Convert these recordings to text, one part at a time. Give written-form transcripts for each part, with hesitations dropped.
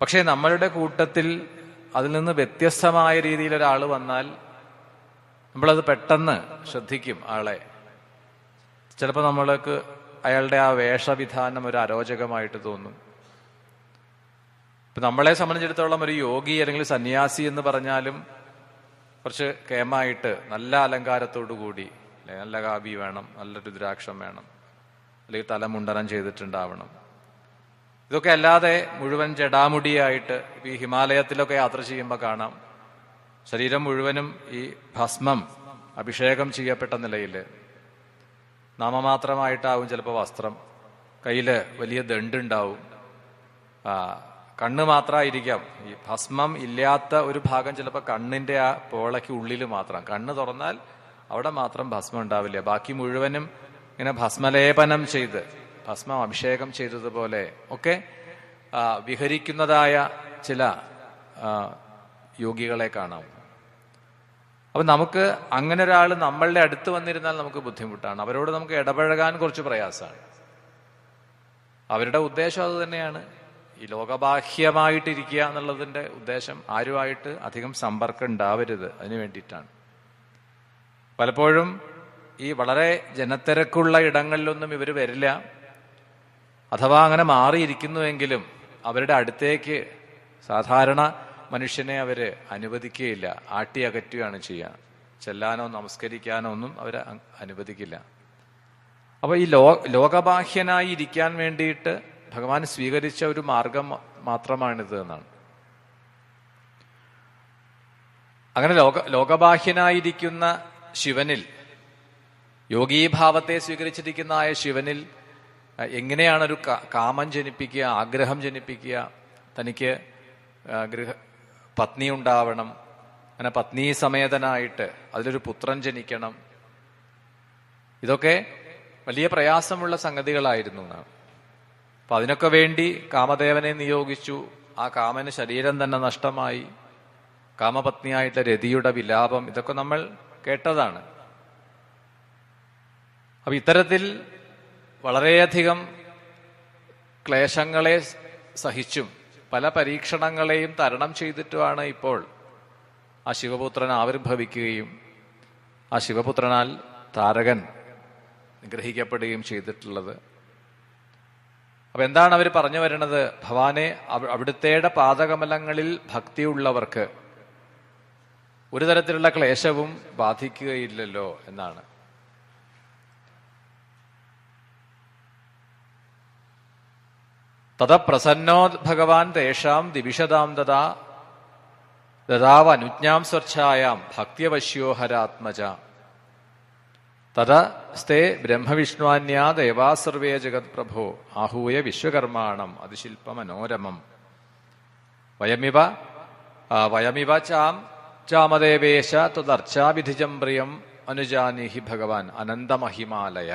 പക്ഷേ നമ്മളുടെ കൂട്ടത്തിൽ അതിൽ നിന്ന് വ്യത്യസ്തമായ രീതിയിൽ ഒരാൾ വന്നാൽ നമ്മളത് പെട്ടെന്ന് ശ്രദ്ധിക്കും ആളെ. ചിലപ്പോൾ നമ്മൾക്ക് അയാളുടെ ആ വേഷവിധാനം ഒരു അരോചകമായിട്ട് തോന്നും. ഇപ്പം നമ്മളെ സംബന്ധിച്ചിടത്തോളം ഒരു യോഗി അല്ലെങ്കിൽ സന്യാസി എന്ന് പറഞ്ഞാലും കുറച്ച് കേമായിട്ട് നല്ല അലങ്കാരത്തോടു കൂടി, നല്ല കാവി വേണം, നല്ല രുദ്രാക്ഷം വേണം, അല്ലെങ്കിൽ തലമുണ്ടനം ചെയ്തിട്ടുണ്ടാവണം. ഇതൊക്കെ അല്ലാതെ മുഴുവൻ ജടാമുടിയായിട്ട് ഈ ഹിമാലയത്തിലൊക്കെ യാത്ര ചെയ്യുമ്പോൾ കാണാം ശരീരം മുഴുവനും ഈ ഭസ്മം അഭിഷേകം ചെയ്യപ്പെട്ട നിലയിൽ, നാമമാത്രമായിട്ടാവും ചിലപ്പോൾ വസ്ത്രം, കയ്യിൽ വലിയ ദണ്ടുണ്ടാവും, കണ്ണ് മാത്രമായിരിക്കാം. ഈ ഭസ്മം ഇല്ലാത്ത ഒരു ഭാഗം ചിലപ്പോൾ കണ്ണിന്റെ ആ പോളയ്ക്ക് ഉള്ളിൽ മാത്രം, കണ്ണ് തുറന്നാൽ അവിടെ മാത്രം ഭസ്മം ഉണ്ടാവില്ല. ബാക്കി മുഴുവനും ഇങ്ങനെ ഭസ്മലേപനം ചെയ്ത് ഭസ്മം അഭിഷേകം ചെയ്തതുപോലെ ഒക്കെ വിഹരിക്കുന്നതായ ചില യോഗികളെ കാണാം. അപ്പൊ നമുക്ക് അങ്ങനെ ഒരാൾ നമ്മളുടെ അടുത്ത് വന്നിരുന്നാൽ നമുക്ക് ബുദ്ധിമുട്ടാണ്. അവരോട് നമുക്ക് ഇടപഴകാൻ കുറച്ച് പ്രയാസമാണ്. അവരുടെ ഉദ്ദേശം അത് തന്നെയാണ്, ഈ ലോകബാഹ്യമായിട്ടിരിക്കുക എന്നുള്ളതിന്റെ ഉദ്ദേശം ആരുമായിട്ട് അധികം സമ്പർക്കം ഉണ്ടാവരുത്, അതിനു വേണ്ടിയിട്ടാണ്. പലപ്പോഴും ഈ വളരെ ജനത്തിരക്കുള്ള ഇടങ്ങളിലൊന്നും ഇവർ വരില്ല. അഥവാ അങ്ങനെ മാറിയിരിക്കുന്നുവെങ്കിലും അവരുടെ അടുത്തേക്ക് സാധാരണ മനുഷ്യനെ അവര് അനുവദിക്കുകയില്ല, ആട്ടി അകറ്റുകയാണ് ചെയ്യുക. ചെല്ലാനോ നമസ്കരിക്കാനോ ഒന്നും അവരെ അനുവദിക്കില്ല. അപ്പൊ ഈ ലോകബാഹ്യനായി ഇരിക്കാൻ വേണ്ടിയിട്ട് ഭഗവാൻ സ്വീകരിച്ച ഒരു മാർഗം മാത്രമാണിത് എന്നാണ്. അങ്ങനെ ലോകബാഹ്യനായിരിക്കുന്ന ശിവനിൽ, യോഗീഭാവത്തെ സ്വീകരിച്ചിരിക്കുന്ന ആയ ശിവനിൽ എങ്ങനെയാണൊരു കാമം ജനിപ്പിക്കുക, ആഗ്രഹം ജനിപ്പിക്കുക, തനിക്ക് പത്നി ഉണ്ടാവണം, അങ്ങനെ പത്നി സമേതനായിട്ട് അതിലൊരു പുത്രൻ ജനിക്കണം, ഇതൊക്കെ വലിയ പ്രയാസമുള്ള സംഗതികളായിരുന്നു എന്നാണ്. അപ്പൊ അതിനൊക്കെ വേണ്ടി കാമദേവനെ നിയോഗിച്ചു. ആ കാമന് ശരീരം തന്നെ നഷ്ടമായി. കാമപത്നിയായിട്ടുള്ള രതിയുടെ വിലാപം ഇതൊക്കെ നമ്മൾ കേട്ടതാണ്. അപ്പൊ ഇത്തരത്തിൽ വളരെയധികം ക്ലേശങ്ങളെ സഹിച്ചും പല പരീക്ഷണങ്ങളെയും തരണം ചെയ്തിട്ടുമാണ് ഇപ്പോൾ ആ ശിവപുത്രൻ ആവിർഭവിക്കുകയും ആ ശിവപുത്രനാൽ താരകൻ നിഗ്രഹിക്കപ്പെടുകയും ചെയ്തിട്ടുള്ളത്. അപ്പൊ എന്താണ് അവർ പറഞ്ഞു വരുന്നത്? ഭഗവാനെ, അവിടുത്തെയുടെ പാദകമലങ്ങളിൽ ഭക്തിയുള്ളവർക്ക് ഒരു തരത്തിലുള്ള ക്ലേശവും ബാധിക്കുകയില്ലല്ലോ എന്നാണ്. തത പ്രസന്നോ ഭഗവാൻ തേഷാം ദിവിഷതാം ദദാവ അനുജ്ഞാം സ്വർച്ഛായാം ഭക്തിയവശ്യോ ഹരാത്മജ തതസ്തേ ബ്രഹ്മവിഷ്ണുവാന്യാ ദേവാ സർവേ ജഗത് പ്രഭോ ആഹൂയ വിശ്വകർമാണം അതിശില്പ മനോരമം വയമിവ ചാമദേവേശ തദർച്ചാവിധിജം പ്രിയം അനുജാനിഹി ഭഗവാൻ അനന്തമഹിമാലയ.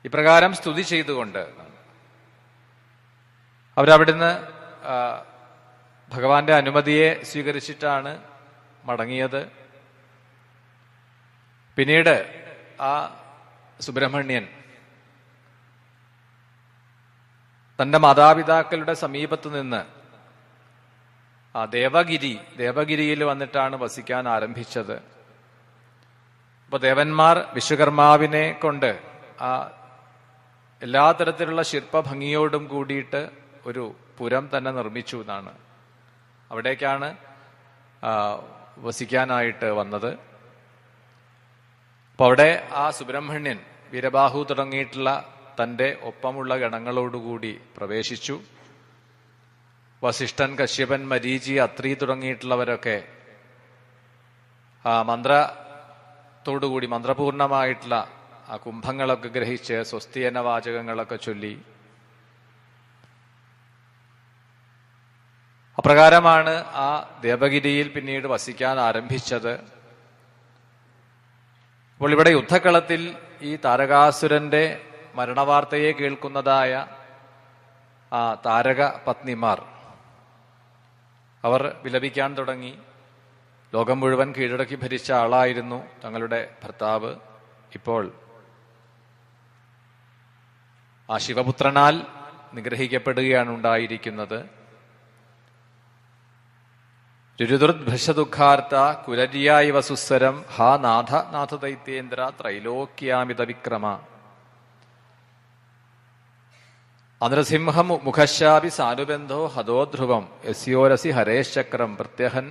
ഇപ്രകാരം സ്തുതി ചെയ്തുകൊണ്ട് അവരവിടുന്ന് ഭഗവാന്റെ അനുമതിയെ സ്വീകരിച്ചിട്ടാണ് മടങ്ങിയത്. പിന്നീട് ആ സുബ്രഹ്മണ്യൻ തന്റെ മാതാപിതാക്കളുടെ സമീപത്ത് നിന്ന് ആ ദേവഗിരിയിൽ വന്നിട്ടാണ് വസിക്കാൻ ആരംഭിച്ചത്. അപ്പൊ ദേവന്മാർ വിശ്വകർമാവിനെ കൊണ്ട് ആ എല്ലാ തരത്തിലുള്ള ശില്പഭംഗിയോടും കൂടിയിട്ട് ഒരു പുരം തന്നെ നിർമ്മിച്ചു എന്നാണ്. അവിടേക്കാണ് വസിക്കാനായിട്ട് വന്നത്. അപ്പൊ അവിടെ ആ സുബ്രഹ്മണ്യൻ വീരബാഹു തുടങ്ങിയിട്ടുള്ള തന്റെ ഒപ്പമുള്ള ഗണങ്ങളോടുകൂടി പ്രവേശിച്ചു. വസിഷ്ഠൻ, കശ്യപൻ, മരീചി, അത്രി തുടങ്ങിയിട്ടുള്ളവരൊക്കെ ആ മന്ത്രത്തോടുകൂടി മന്ത്രപൂർണമായിട്ടുള്ള ആ കുംഭങ്ങളൊക്കെ ഗ്രഹിച്ച് സ്വസ്തിയന വാചകങ്ങളൊക്കെ ചൊല്ലി അപ്രകാരമാണ് ആ ദേവഗിരിയിൽ പിന്നീട് വസിക്കാൻ ആരംഭിച്ചത്. അപ്പോൾ ഇവിടെ യുദ്ധക്കളത്തിൽ ഈ താരകാസുരന്റെ മരണവാർത്തയെ കേൾക്കുന്നതായ ആ താരക പത്നിമാർ അവർ വിലപിക്കാൻ തുടങ്ങി. ലോകം മുഴുവൻ കീഴടക്കി ഭരിച്ച ആളായിരുന്നു തങ്ങളുടെ ഭർത്താവ്. ഇപ്പോൾ ആ ശിവപുത്രനാൽ നിഗ്രഹിക്കപ്പെടുകയാണ് ഉണ്ടായിരിക്കുന്നത്. രുരുദുർഭ്രശദുഃഖാർത്ത കുരര്യായ വസുസ്വരം ഹാ നാഥ നാഥ ദൈത്യേന്ദ്ര ത്രൈലോക്യാമിത വിക്രമ. അനൃസിംഹ മുഖശാപി സാനുബന്ധോ ഹതോധ്രുവം യസ്യോരസി ഹരേശക്രം പ്രത്യഹൻ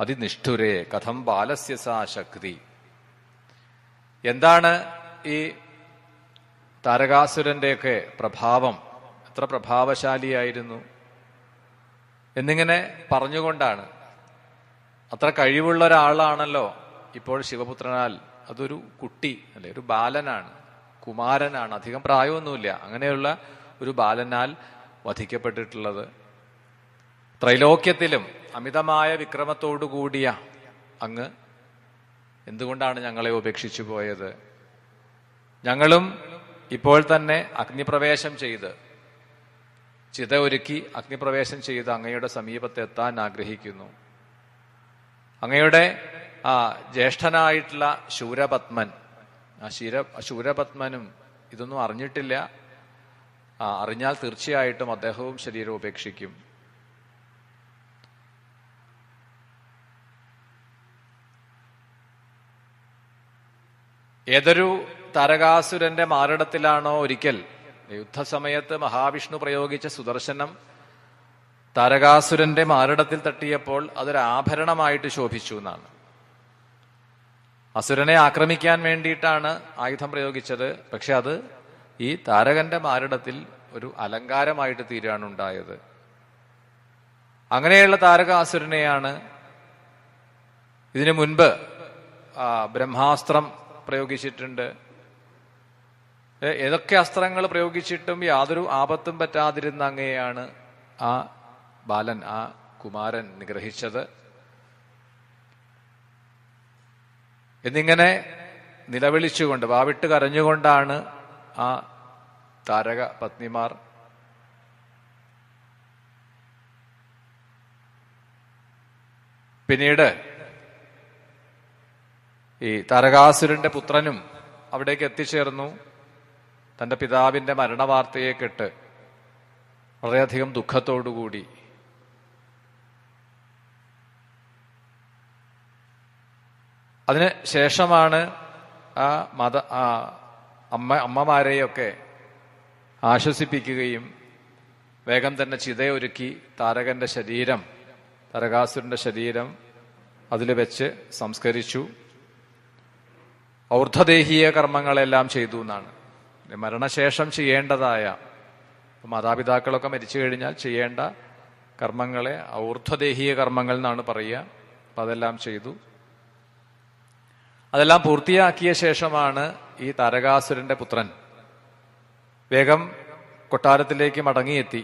അതിനിഷ്ഠുരേ കഥം ബാലസ്യ സാ ശക്തി. എന്താണ് ഈ താരകാസുരന്റെയൊക്കെ പ്രഭാവം, എത്ര പ്രഭാവശാലിയായിരുന്നു എന്നിങ്ങനെ പറഞ്ഞുകൊണ്ടാണ്. അത്ര കഴിവുള്ള ഒരാളാണല്ലോ ഇപ്പോൾ ശിവപുത്രനാൽ, അതൊരു കുട്ടി അല്ലെ, ഒരു ബാലനാണ്, കുമാരനാണ്, അധികം പ്രായമൊന്നുമില്ല, അങ്ങനെയുള്ള ഒരു ബാലനാൽ വധിക്കപ്പെട്ടിട്ടുള്ളത്. ത്രൈലോക്യത്തിലും അമിതമായ വിക്രമത്തോടു കൂടിയ അങ്ങ് എന്തുകൊണ്ടാണ് ഞങ്ങളെ ഉപേക്ഷിച്ചു പോയത്? ഞങ്ങളും ഇപ്പോൾ തന്നെ അഗ്നിപ്രവേശം ചെയ്ത്, ചിത ഒരുക്കി അഗ്നിപ്രവേശം ചെയ്ത് അങ്ങയുടെ സമീപത്തെത്താൻ ആഗ്രഹിക്കുന്നു. അങ്ങയുടെ ജ്യേഷ്ഠനായിട്ടുള്ള ശൂരപത്മൻ, ശൂരപത്മനും ഇതൊന്നും അറിഞ്ഞിട്ടില്ല. അറിഞ്ഞാൽ തീർച്ചയായിട്ടും അദ്ദേഹവും ശരീരം ഉപേക്ഷിക്കും. ഏതൊരു താരകാസുരന്റെ മാറിടത്തിലാണോ ഒരിക്കൽ യുദ്ധസമയത്ത് മഹാവിഷ്ണു പ്രയോഗിച്ച സുദർശനം താരകാസുരന്റെ മാറിടത്തിൽ തട്ടിയപ്പോൾ അതൊരു ആഭരണമായിട്ട് ശോഭിച്ചു എന്നാണ്. അസുരനെ ആക്രമിക്കാൻ വേണ്ടിയിട്ടാണ് ആയുധം പ്രയോഗിച്ചത്, പക്ഷെ അത് ഈ താരകന്റെ മാറിടത്തിൽ ഒരു അലങ്കാരമായിട്ട് തീരുകയാണ് ഉണ്ടായത്. അങ്ങനെയുള്ള താരകാസുരനെയാണ് ഇതിനു മുൻപ് ബ്രഹ്മാസ്ത്രം പ്രയോഗിച്ചിട്ടുണ്ട്. ഏതൊക്കെ അസ്ത്രങ്ങൾ പ്രയോഗിച്ചിട്ടും യാതൊരു ആപത്തും പറ്റാതിരുന്ന അങ്ങയെയാണ് ആ ബാലൻ, ആ കുമാരൻ നിഗ്രഹിച്ചത് എന്നിങ്ങനെ നിലവിളിച്ചുകൊണ്ട്, വാവിട്ട് കരഞ്ഞുകൊണ്ടാണ് ആ താരക പത്നിമാർ പിന്നീട് ഈ താരകാസുരന്റെ പുത്രനും അവിടേക്ക് എത്തിച്ചേർന്നു. തന്റെ പിതാവിന്റെ മരണവാർത്തയെ കേട്ട് വളരെയധികം ദുഃഖത്തോടുകൂടി അതിന് ശേഷമാണ് അമ്മമാരെയൊക്കെ ആശ്വസിപ്പിക്കുകയും വേഗം തന്നെ ചിതയൊരുക്കി താരകാസുരന്റെ ശരീരം അതിൽ വെച്ച് സംസ്കരിച്ചു. ഔർധദേഹീയ കർമ്മങ്ങളെല്ലാം ചെയ്തു എന്നാണ്. മരണശേഷം ചെയ്യേണ്ടതായ, മാതാപിതാക്കളൊക്കെ മരിച്ചു കഴിഞ്ഞാൽ ചെയ്യേണ്ട കർമ്മങ്ങളെ ഔർധദേഹീയ കർമ്മങ്ങൾ എന്നാണ് പറയുക. അപ്പം അതെല്ലാം ചെയ്തു. അതെല്ലാം പൂർത്തിയാക്കിയ ശേഷമാണ് ഈ താരകാസുരന്റെ പുത്രൻ വേഗം കൊട്ടാരത്തിലേക്ക് മടങ്ങിയെത്തി.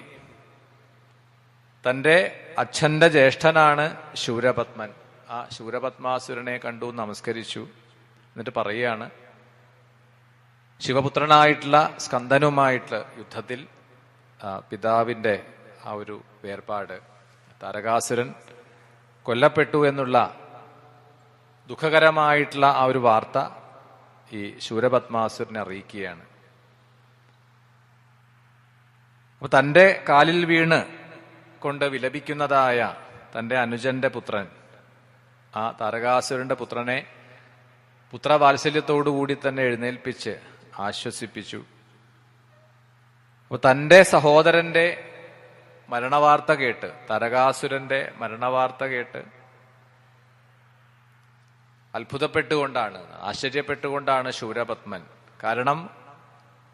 തന്റെ അച്ഛന്റെ ജ്യേഷ്ഠനാണ് ശൂരപത്മൻ. ആ ശൂരപത്മാസുരനെ കണ്ടു, നമസ്കരിച്ചു. എന്നിട്ട് പറയുകയാണ്, ശിവപുത്രനായിട്ടുള്ള സ്കന്ദനുമായിട്ടുള്ള യുദ്ധത്തിൽ പിതാവിന്റെ ആ ഒരു വേർപാട്, താരകാസുരൻ കൊല്ലപ്പെട്ടു എന്നുള്ള ദുഃഖകരമായിട്ടുള്ള ആ ഒരു വാർത്ത ഈ ശൂരപത്മാസുരനെ അറിയിക്കുകയാണ്. അപ്പൊ തന്റെ കാലിൽ വീണ് കൊണ്ട് വിലപിക്കുന്നതായ തന്റെ അനുജന്റെ പുത്രൻ, ആ താരകാസുരന്റെ പുത്രനെ പുത്രവാത്സല്യത്തോടുകൂടി തന്നെ എഴുന്നേൽപ്പിച്ച് ആശ്വസിപ്പിച്ചു. അപ്പൊ തന്റെ സഹോദരന്റെ മരണവാർത്ത കേട്ട്, താരകാസുരന്റെ മരണവാർത്ത കേട്ട് അത്ഭുതപ്പെട്ടുകൊണ്ടാണ്, ആശ്ചര്യപ്പെട്ടുകൊണ്ടാണ് ശൂരപത്മൻ. കാരണം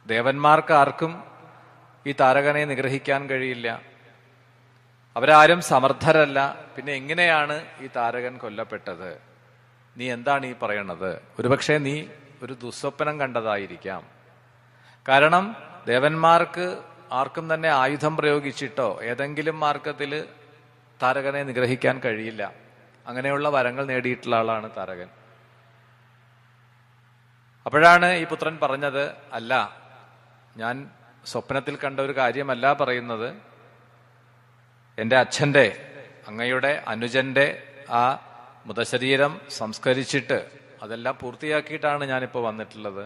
ദേവന്മാർക്ക് ആർക്കും ഈ താരകനെ നിഗ്രഹിക്കാൻ കഴിയില്ല, അവരാരും സമർത്ഥരല്ല. പിന്നെ എങ്ങനെയാണ് ഈ താരകൻ കൊല്ലപ്പെട്ടത്? നീ എന്താണ് ഈ പറയണത്? ഒരുപക്ഷെ നീ ഒരു ദുസ്വപ്നം കണ്ടതായിരിക്കാം. കാരണം ദേവന്മാർക്ക് ആർക്കും തന്നെ ആയുധം പ്രയോഗിച്ചിട്ടോ ഏതെങ്കിലും മാർഗത്തിൽ താരകനെ നിഗ്രഹിക്കാൻ കഴിയില്ല. അങ്ങനെയുള്ള വരങ്ങൾ നേടിയിട്ടുള്ള ആളാണ് താരകൻ. അപ്പോഴാണ് ഈ പുത്രൻ പറഞ്ഞത്, അല്ല, ഞാൻ സ്വപ്നത്തിൽ കണ്ട ഒരു കാര്യമല്ല പറയുന്നത്. എൻ്റെ അച്ഛൻ്റെ, അങ്ങയുടെ അനുജന്റെ ആ മൃതശരീരം സംസ്കരിച്ചിട്ട് അതെല്ലാം പൂർത്തിയാക്കിയിട്ടാണ് ഞാനിപ്പോൾ വന്നിട്ടുള്ളത്.